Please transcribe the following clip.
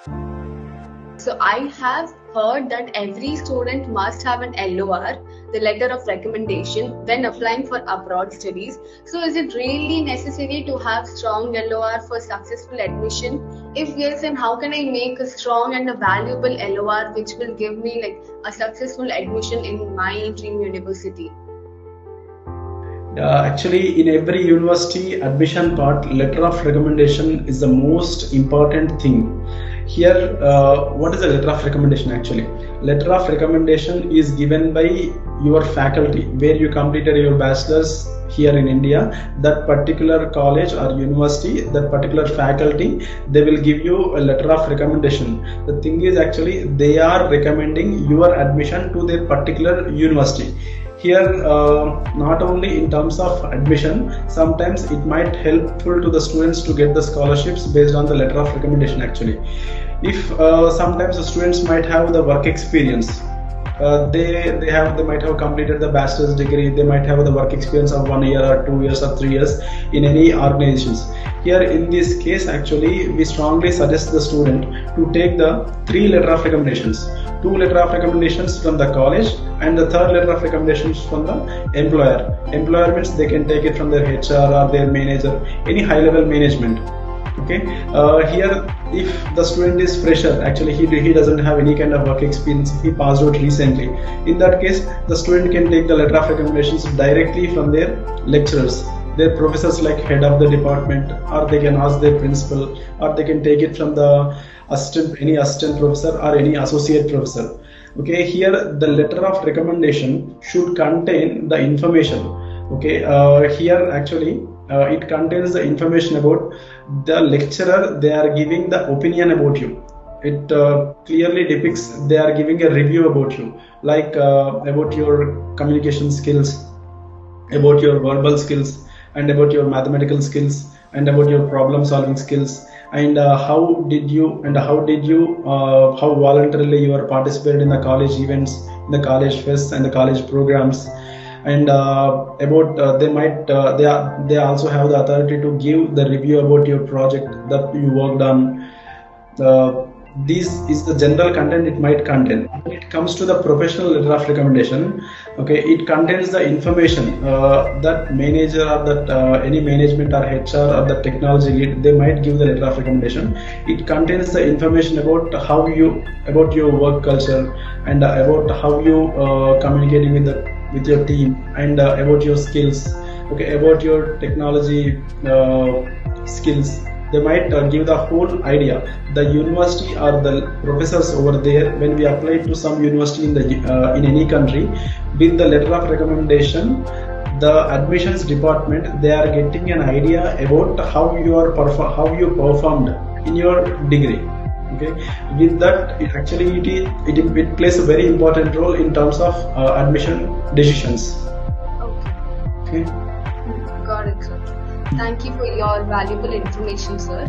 So I have heard that every student must have an LOR, the letter of recommendation, when applying for abroad studies. So is it really necessary to have strong LOR for successful admission? If yes, then how can I make a strong and a valuable LOR which will give me like a successful admission in my dream university? Actually, in every university admission part, letter of recommendation is the most important thing. Here, what is a letter of recommendation actually? Letter of recommendation is given by your faculty where you completed your bachelor's here in India. That particular college or university, that particular faculty, they will give you a letter of recommendation. The thing is actually they are recommending your admission to their particular university. Here, not only in terms of admission, sometimes it might helpful to the students to get the scholarships based on the letter of recommendation actually. If sometimes the students might have the work experience, they might have completed the bachelor's degree, they might have the work experience of 1 year or 2 years or 3 years in any organizations. Here in this case actually we strongly suggest the student to take the 3 letter of recommendations. 2 letter of recommendations from the college and the 3rd letter of recommendations from the employer. Employer means they can take it from their HR or their manager, any high level management. Okay, here if the student is fresher, actually he doesn't have any kind of work experience, he passed out recently, in that case the student can take the letter of recommendations directly from their lecturers, their professors like head of the department, or they can ask their principal, or they can take it from the any assistant professor or any associate professor. Okay, here the letter of recommendation should contain the information. Okay, here actually it contains the information about the lecturer, they are giving the opinion about you. It clearly depicts they are giving a review about you, like about your communication skills, about your verbal skills, and about your mathematical skills, and about your problem solving skills, and how voluntarily you are participated in the college events, in the college fests and the college programs, and about they also have the authority to give the review about your project that you worked on. This is the general content it might contain. When it comes to the professional letter of recommendation, okay, it contains the information that manager or that any management or HR or the technology lead, they might give the letter of recommendation. It contains the information about about your work culture, and about how you communicating with your team, and about your skills, okay, about your technology skills. They might give the whole idea. The university or the professors over there, when we apply to some university in any country with the letter of recommendation, the admissions department, they are getting an idea about how you performed in your degree. Okay, with that it plays a very important role in terms of admission decisions. Okay. Got it, sir. Thank you for your valuable information, sir.